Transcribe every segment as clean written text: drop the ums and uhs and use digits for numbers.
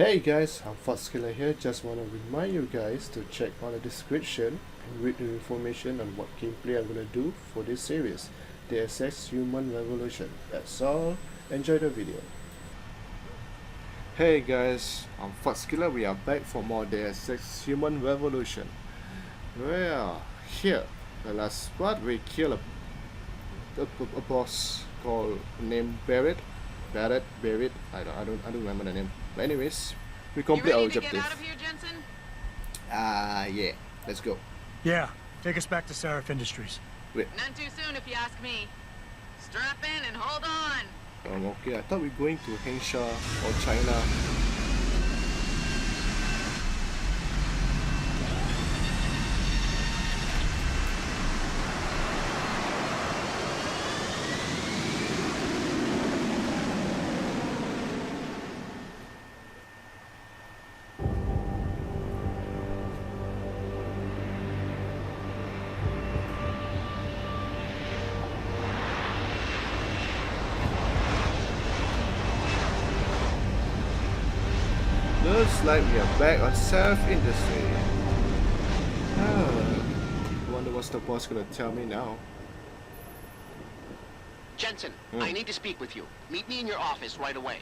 Hey guys, I'm Fadz here. Just want to remind you guys to check on the description and read the information on what gameplay I'm gonna do for this series, Deus Ex Human Revolution. That's all. Enjoy the video. Hey guys, I'm Fadz. We are back for more Deus Ex Human Revolution. Well, here, the last part we kill a boss called named Barrett. I don't remember the name. But anyways, we complete our objective. You ready to get out of here, Jensen? Yeah. Let's go. Yeah, take us back to Sarif Industries. Wait. None too soon, if you ask me. Strap in and hold on. Okay. I thought we were going to Hensha or China. Looks like we are back on Sarif Industry. I wonder what's the boss gonna tell me now. Jensen, I need to speak with you. Meet me in your office right away.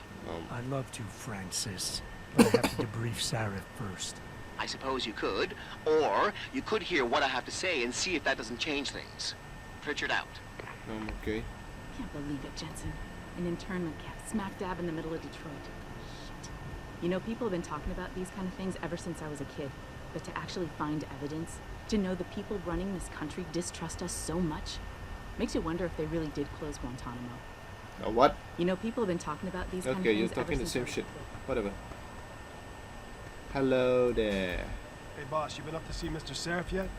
I'd love to, Francis, but I have to debrief Sarif first. I suppose you could, or you could hear what I have to say and see if that doesn't change things. Pritchard out. Okay. Can't believe it, Jensen. An internment camp smack dab in the middle of Detroit. Shit. You know, people have been talking about these kind of things ever since I was a kid. But to actually find evidence, to know the people running this country distrust us so much, makes you wonder if they really did close Guantanamo. What? You know, people have been talking about these kind of Okay, things you're talking ever the since same I was a shit. kid. Whatever. Hello there. Hey boss, you been up to see Mr. Sarif yet?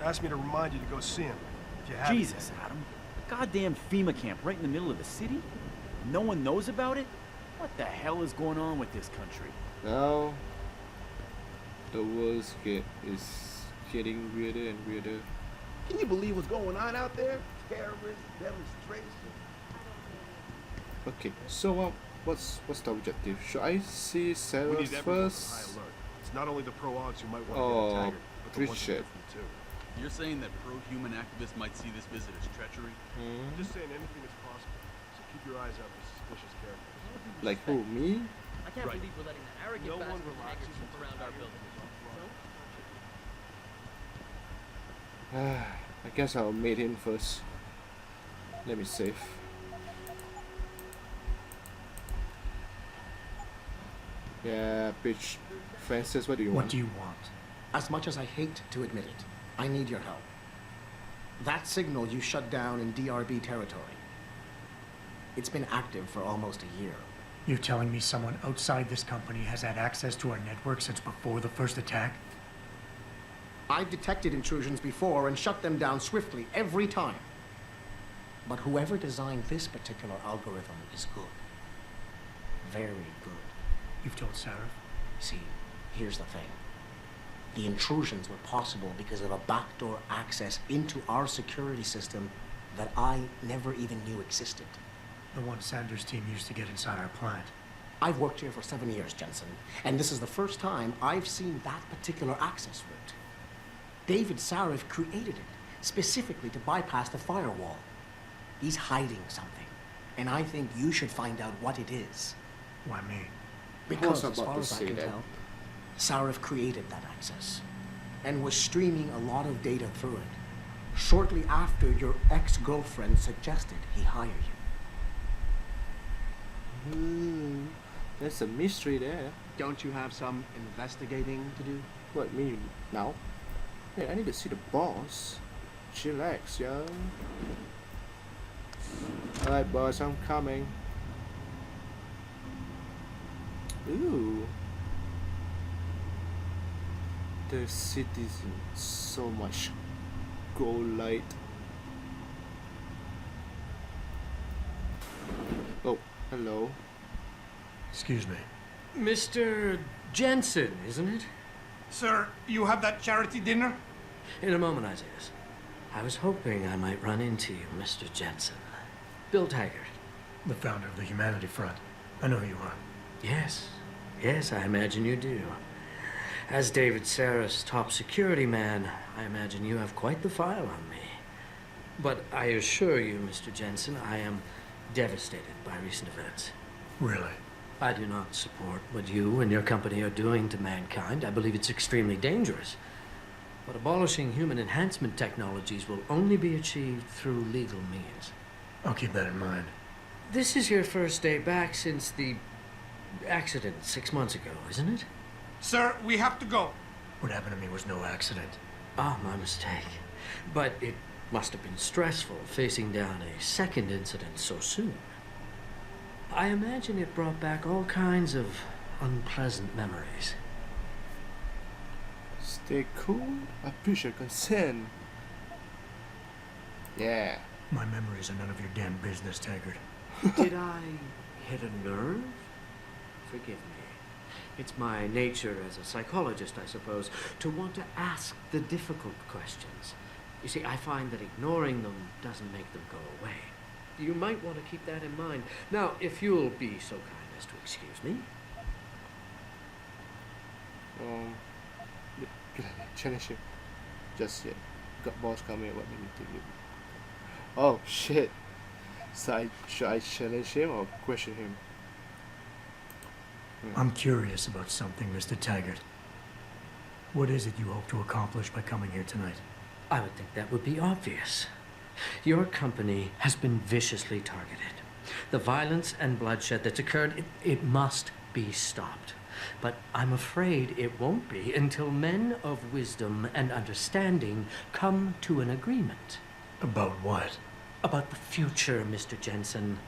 Asked me to remind you to go see him, if you haven't. Jesus, Adam. A goddamn FEMA camp right in the middle of the city? No one knows about it? What the hell is going on with this country? Now, the world is getting weirder and weirder. Can you believe what's going on out there? Terrorists, demonstrations. Okay, so what's the objective? Should I see We Sarah need everyone on high first? alert. It's not only the pro-ogs who might want to Oh, get attacked, but the ones who appreciate. different too. You're saying that pro-human activists might see this visit as treachery? I'm just saying anything is possible, so keep your eyes out for suspicious characters. Like who? Me? I can't Right. believe we're letting that arrogant No one bastard relaxes hangers jump around our building. I guess I'll meet him first. Let me save. Yeah, bitch. Francis, what do you What want? do you want? As much as I hate to admit it, I need your help. That signal you shut down in DRB territory. It's been active for almost a year. You're telling me someone outside this company has had access to our network since before the first attack? I've detected intrusions before and shut them down swiftly every time. But whoever designed this particular algorithm is good. Very good. You've told Sarif? See, here's the thing. The intrusions were possible because of a backdoor access into our security system that I never even knew existed. The one Sanders' team used to get inside our plant. I've worked here for 7 years, Jensen, and this is the first time I've seen that particular access route. David Sarif created it specifically to bypass the firewall. He's hiding something, and I think you should find out what it is. Why me? Because, I as was about far to as I say can that. tell, Sarif created that access and was streaming a lot of data through it shortly after your ex-girlfriend suggested he hire you. There's a mystery there. Don't you have some investigating to do? What, me now? Hey, I need to see the boss. Chillax, yo. Alright, boss, I'm coming. Ooh. The city's in so much gold light. Oh, hello. Excuse me. Mr. Jensen, isn't it? Sir, you have that charity dinner? In a moment, Isaiah. I was hoping I might run into you, Mr. Jensen. Bill Taggart. The founder of the Humanity Front. I know who you are. Yes, Yes, I imagine you do. As David Sarif's top security man, I imagine you have quite the file on me. But I assure you, Mr. Jensen, I am devastated by recent events. Really? I do not support what you and your company are doing to mankind. I believe it's extremely dangerous. But abolishing human enhancement technologies will only be achieved through legal means. I'll keep that in mind. This is your first day back since the accident 6 months ago, isn't it? Sir, we have to go. What happened to me was no accident. Ah, my mistake. But it must have been stressful facing down a second incident so soon. I imagine it brought back all kinds of unpleasant memories. Stay cool. Appreciate consent. Yeah. My memories are none of your damn business, Taggart. Did I hit a nerve? Forgive me. It's my nature as a psychologist, I suppose, to want to ask the difficult questions. You see, I find that ignoring them doesn't make them go away. You might want to keep that in mind. Now, if you'll be so kind as to excuse me. Challenge him. Just yet. Got boss coming. What we need to do? Oh shit. So should I challenge him or question him? I'm curious about something, Mr. Taggart. What is it you hope to accomplish by coming here tonight? I would think that would be obvious. Your company has been viciously targeted. The violence and bloodshed that's occurred, it must be stopped. But I'm afraid it won't be until men of wisdom and understanding come to an agreement. About what? About the future, Mr. Jensen.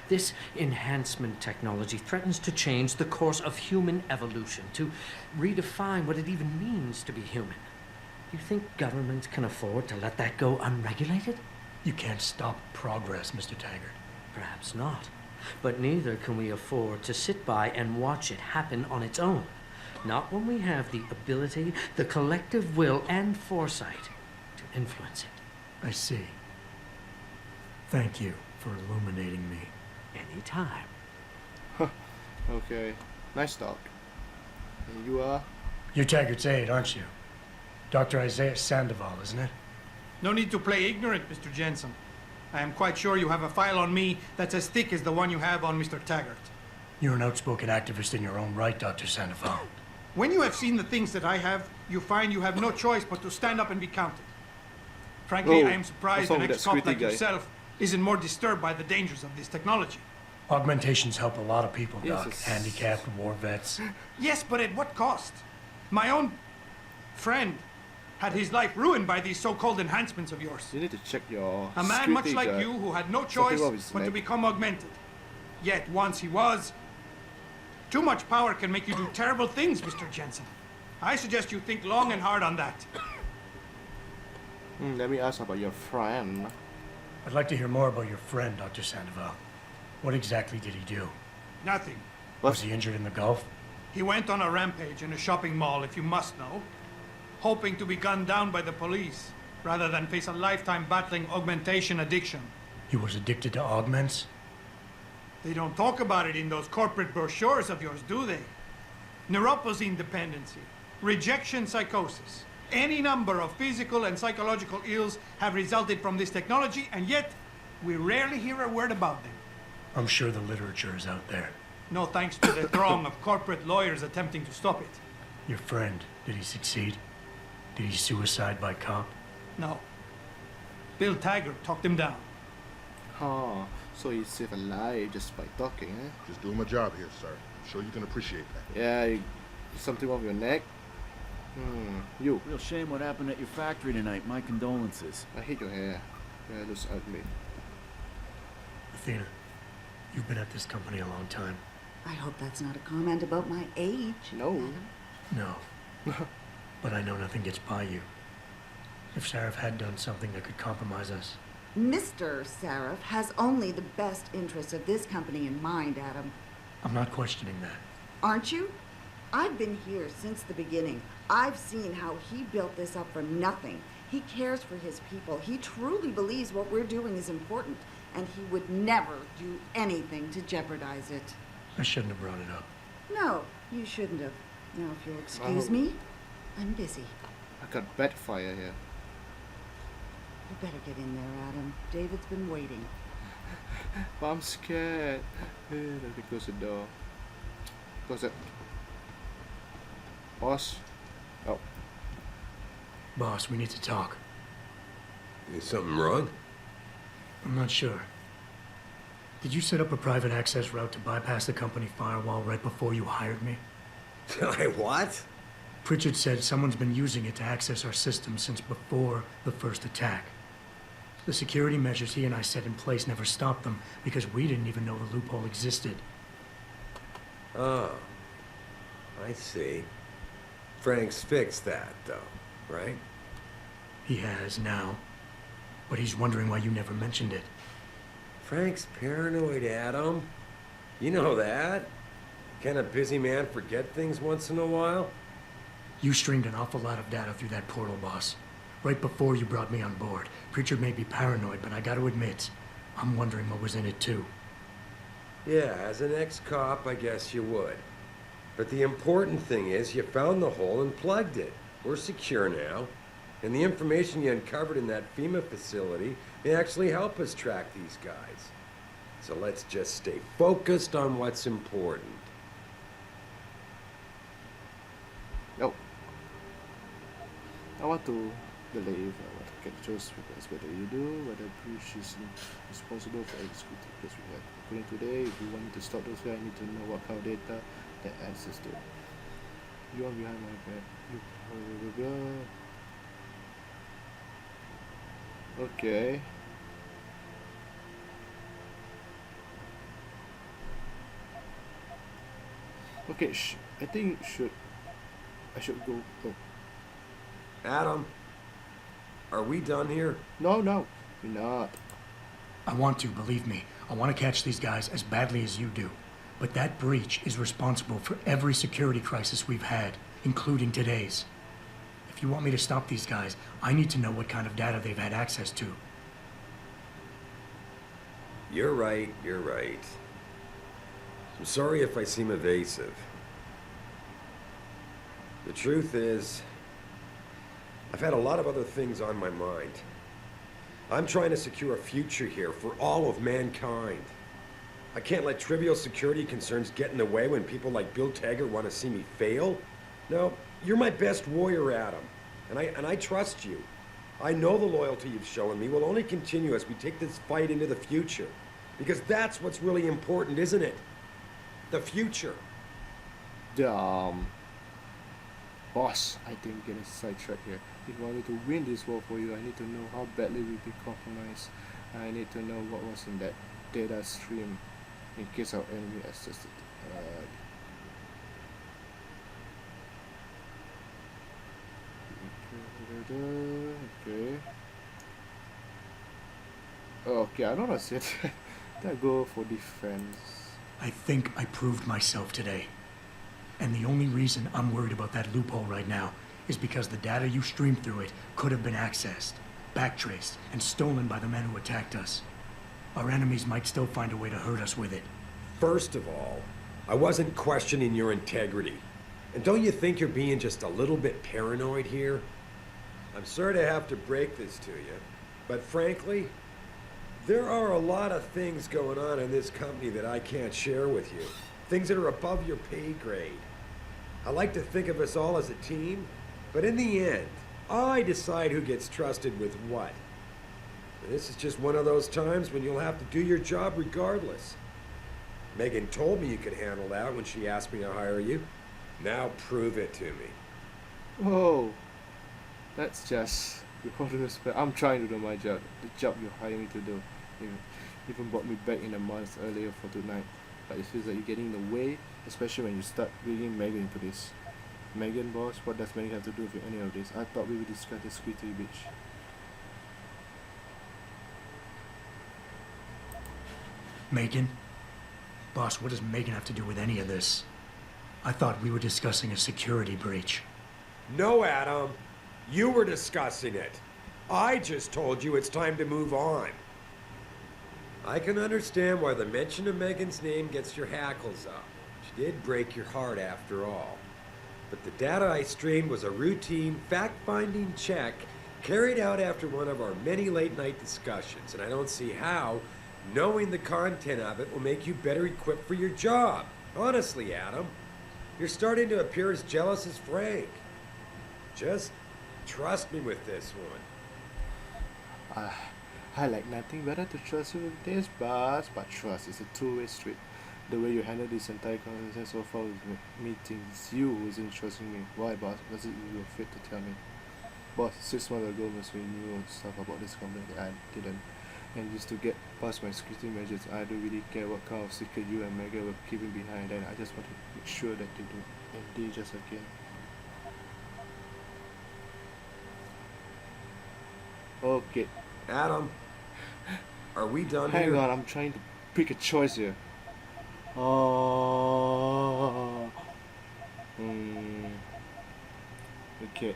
This enhancement technology threatens to change the course of human evolution, to redefine what it even means to be human. You think governments can afford to let that go unregulated? You can't stop progress, Mr. Taggart. Perhaps not. But neither can we afford to sit by and watch it happen on its own. Not when we have the ability, the collective will, and foresight to influence it. I see. Thank you for illuminating me. Anytime. Okay. Nice talk. And you are? You're Taggart's aide, aren't you? Dr. Isaiah Sandoval, isn't it? No need to play ignorant, Mr. Jensen. I am quite sure you have a file on me that's as thick as the one you have on Mr. Taggart. You're an outspoken activist in your own right, Dr. Sandoval. When you have seen the things that I have, you find you have no choice but to stand up and be counted. Frankly, I am surprised an ex-cop like yourself isn't more disturbed by the dangers of this technology. Augmentations help a lot of people, Doc. Handicapped, war vets. Yes, but at what cost? My own friend had his life ruined by these so-called enhancements of yours. You need to check your A man much like you who had no choice but to become augmented. Yet once he was, too much power can make you do terrible things, Mr. Jensen. I suggest you think long and hard on that. Let me ask about your friend. I'd like to hear more about your friend, Dr. Sandoval. What exactly did he do? Nothing. Was he injured in the Gulf? He went on a rampage in a shopping mall, if you must know, hoping to be gunned down by the police, rather than face a lifetime battling augmentation addiction. He was addicted to augments? They don't talk about it in those corporate brochures of yours, do they? Neuroposine dependency, rejection psychosis, any number of physical and psychological ills have resulted from this technology, and yet we rarely hear a word about them. I'm sure the literature is out there. No thanks to the throng of corporate lawyers attempting to stop it. Your friend, did he succeed? Did he suicide by cop? No. Bill Taggart talked him down. So he saved a life just by talking, eh? Just doing my job here, sir. I'm sure you can appreciate that. Yeah, something wrong with your neck? You. Real shame what happened at your factory tonight. My condolences. I hate your hair. Yeah, it looks ugly. Athena, you've been at this company a long time. I hope that's not a comment about my age. No. No. But I know nothing gets by you. If Sarif had done something that could compromise us. Mr. Sarif has only the best interests of this company in mind, Adam. I'm not questioning that. Aren't you? I've been here since the beginning. I've seen how he built this up from nothing. He cares for his people. He truly believes what we're doing is important, and he would never do anything to jeopardize it. I shouldn't have brought it up. No, You shouldn't have. Now, if you'll excuse me, I'm busy. I got backfire here. You better get in there, Adam. David's been waiting. But I'm scared. Let me close the door. Close it. Boss? Oh. Boss, we need to talk. Is something wrong? I'm not sure. Did you set up a private access route to bypass the company firewall right before you hired me? What? Pritchard said someone's been using it to access our system since before the first attack. The security measures he and I set in place never stopped them because we didn't even know the loophole existed. Oh, I see. Frank's fixed that, though, right? He has now, but he's wondering why you never mentioned it. Frank's paranoid, Adam. You know that. Can a busy man forget things once in a while? You streamed an awful lot of data through that portal, boss. Right before you brought me on board. Pritchard may be paranoid, but I gotta admit, I'm wondering what was in it too. Yeah, as an ex-cop, I guess you would. But the important thing is you found the hole and plugged it. We're secure now. And the information you uncovered in that FEMA facility may actually help us track these guys. So let's just stay focused on what's important. No. I want to believe, I want to get just because whether you do, whether Bruce is responsible for executing because we have. According today, if you want me to stop those guys, I need to know what kind of data that access to. You are behind my back. You blah, blah, blah. Okay. Okay, I think I should go. Oh. Adam, are we done here? No, we're not. I want to, believe me. I want to catch these guys as badly as you do. But that breach is responsible for every security crisis we've had, including today's. If you want me to stop these guys, I need to know what kind of data they've had access to. You're right. I'm sorry if I seem evasive. The truth is, I've had a lot of other things on my mind. I'm trying to secure a future here for all of mankind. I can't let trivial security concerns get in the way when people like Bill Taggart want to see me fail. No, you're my best warrior, Adam, and I trust you. I know the loyalty you've shown me will only continue as we take this fight into the future. Because that's what's really important, isn't it? The future. Boss, I think we're getting sidetracked here. If I wanted to win this war for you, I need to know how badly we've been compromised. I need to know what was in that data stream in case our enemy accessed it. Okay. Okay, I don't know what I said. I go for defense. I think I proved myself today. And the only reason I'm worried about that loophole right now is because the data you streamed through it could have been accessed, backtraced, and stolen by the men who attacked us. Our enemies might still find a way to hurt us with it. First of all, I wasn't questioning your integrity. And don't you think you're being just a little bit paranoid here? I'm sorry to have to break this to you, but frankly, there are a lot of things going on in this company that I can't share with you. Things that are above your pay grade. I like to think of us all as a team, but in the end, I decide who gets trusted with what. And this is just one of those times when you'll have to do your job regardless. Megan told me you could handle that when she asked me to hire you. Now prove it to me. Whoa. That's just, with all due respect, I'm trying to do my job. The job you hired me to do. You even brought me back in a month earlier for tonight. But it feels like you're getting in the way, especially when you start bringing Megan into this. Megan, boss, what does Megan have to do with any of this? I thought we would discuss the Squeaky Beach. Megan? Boss, what does Megan have to do with any of this? I thought we were discussing a security breach. No, Adam. You were discussing it. I just told you it's time to move on. I can understand why the mention of Megan's name gets your hackles up. She did break your heart after all. But the data I streamed was a routine, fact-finding check carried out after one of our many late-night discussions, and I don't see how knowing the content of it will make you better equipped for your job. Honestly, Adam, you're starting to appear as jealous as Frank. Just trust me with this one. I like nothing better to trust you with this, boss. But trust is a two-way street. The way you handle this entire conversation so far with me thinks you wasn't trusting me. Why, boss? Was it you were afraid to tell me? Boss, 6 months ago, most we knew stuff about this company that I didn't. And just to get past my security measures, I don't really care what kind of secret you and Megan were keeping behind. And I just want to make sure that they do indeed just again. Okay. Adam, are we done Hang here? on, I'm trying to pick a choice here. Oh. Okay.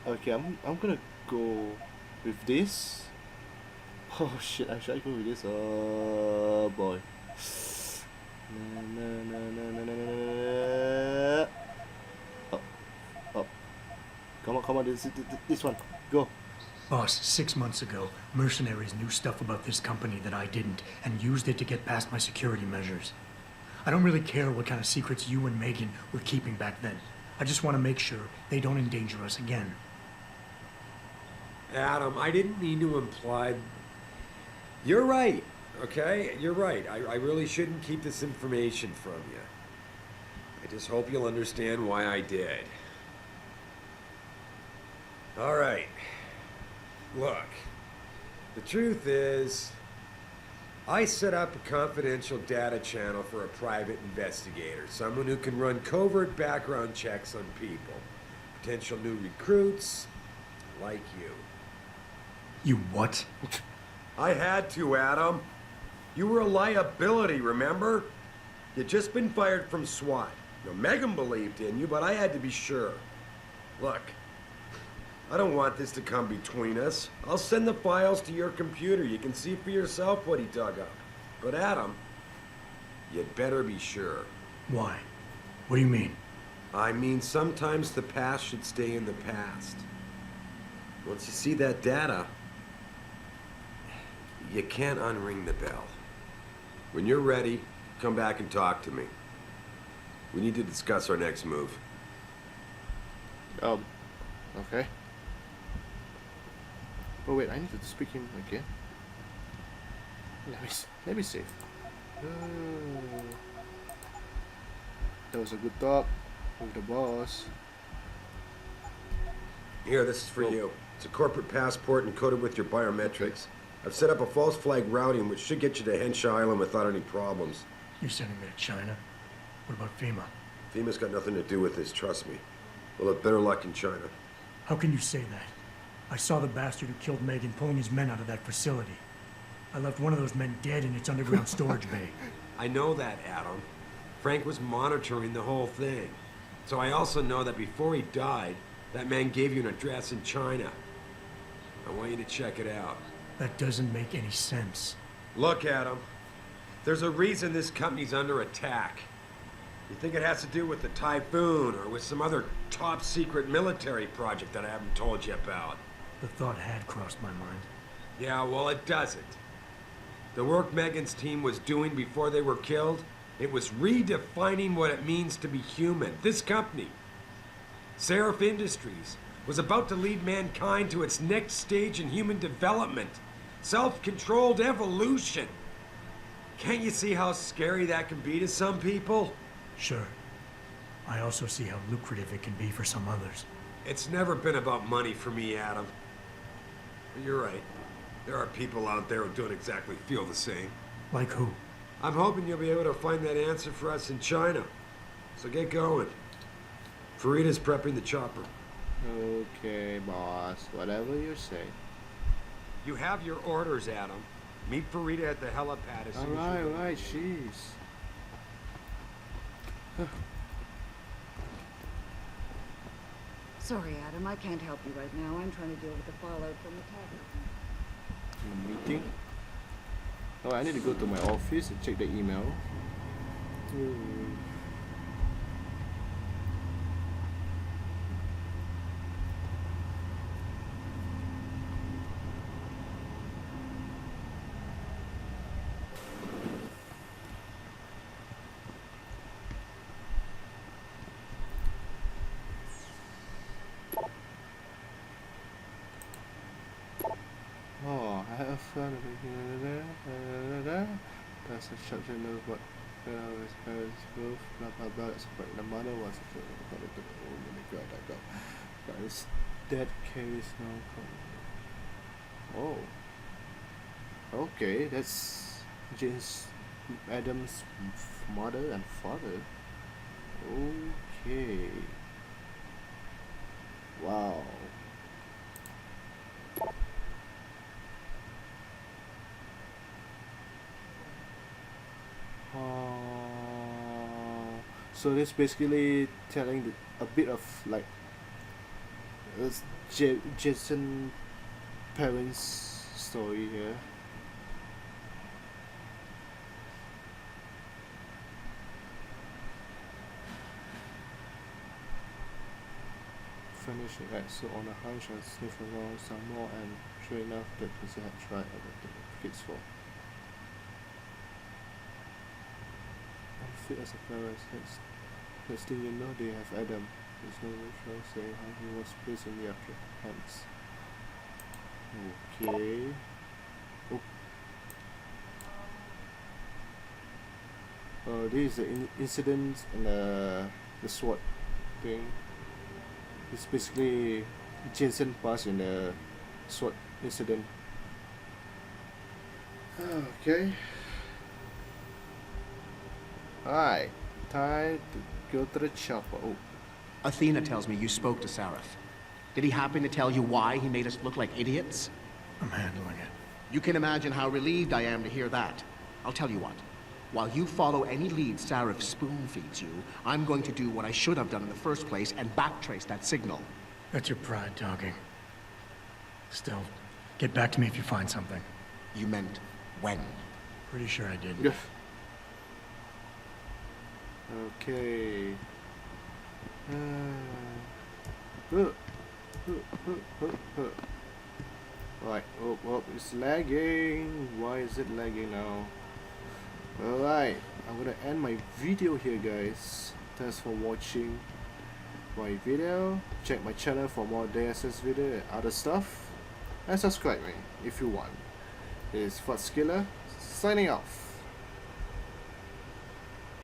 Okay, I'm gonna go with this. Oh shit, I should go with this. Oh boy. Oh. Oh. Come on, this one. Go. Boss, 6 months ago, mercenaries knew stuff about this company that I didn't, and used it to get past my security measures. I don't really care what kind of secrets you and Megan were keeping back then. I just want to make sure they don't endanger us again. Adam, I didn't mean to imply... You're right, okay? You're right. I really shouldn't keep this information from you. I just hope you'll understand why I did. All right. Look, the truth is, I set up a confidential data channel for a private investigator, someone who can run covert background checks on people, potential new recruits, like you. You what? I had to, Adam. You were a liability, remember? You'd just been fired from SWAT. Now, Megan believed in you, but I had to be sure. Look, I don't want this to come between us. I'll send the files to your computer. You can see for yourself what he dug up. But Adam, you'd better be sure. Why? What do you mean? I mean, sometimes the past should stay in the past. Once you see that data, you can't unring the bell. When you're ready, come back and talk to me. We need to discuss our next move. Okay. Oh wait, I need to speak him again. Let me save. That was a good talk with the boss. Here, this is for you. It's a corporate passport encoded with your biometrics. I've set up a false flag routing which should get you to Henshaw Island without any problems. You're sending me to China? What about FEMA? FEMA's got nothing to do with this, trust me. We'll have better luck in China. How can you say that? I saw the bastard who killed Megan pulling his men out of that facility. I left one of those men dead in its underground storage bay. I know that, Adam. Frank was monitoring the whole thing. So I also know that before he died, that man gave you an address in China. I want you to check it out. That doesn't make any sense. Look, Adam. There's a reason this company's under attack. You think it has to do with the typhoon or with some other top-secret military project that I haven't told you about? The thought had crossed my mind. Yeah, well, it doesn't. The work Megan's team was doing before they were killed, it was redefining what it means to be human. This company, Sarif Industries, was about to lead mankind to its next stage in human development. Self-controlled evolution. Can't you see how scary that can be to some people? Sure. I also see how lucrative it can be for some others. It's never been about money for me, Adam. But you're right. There are people out there who don't exactly feel the same. Like who? I'm hoping you'll be able to find that answer for us in China. So get going. Farida's prepping the chopper. Okay, boss. Whatever you say. You have your orders, Adam. Meet Farida at the helipad as soon as you're ready. Alright, jeez. Sorry, Adam, I can't help you right now. I'm trying to deal with the fallout from the attack. Meeting? Oh, I need to go to my office and check the email. That's a structure knows what his parents both blah blah blah. It's like the mother was oh my god, but it's that case now. Oh, okay, that's James Adams' mother and father. Okay. Wow. So this basically telling a bit of like Jason parents' story here. Finishing right, so on a hunch and sniff around some more, and sure enough that Lucy had tried the kids for. Unfit as a parent, next thing you know they have Adam. There's no ritual saying how he was placed in their hands. Okay. Oh. This is the incident in the SWAT thing. It's basically Jensen passed in the SWAT incident. Okay. Alright, time to go to the chopper. Oh. Athena tells me you spoke to Sarif. Did he happen to tell you why he made us look like idiots? I'm handling it. You can imagine how relieved I am to hear that. I'll tell you what. While you follow any lead Sarif spoon-feeds you, I'm going to do what I should have done in the first place and backtrace that signal. That's your pride talking. Still, get back to me if you find something. You meant when? Pretty sure I did. Yeah. Okay. Right. Oh, it's lagging. Why is it lagging now? Alright, I'm gonna end my video here, guys. Thanks for watching my video. Check my channel for more Deus Ex video and other stuff. And subscribe me if you want. This is Fadz signing off.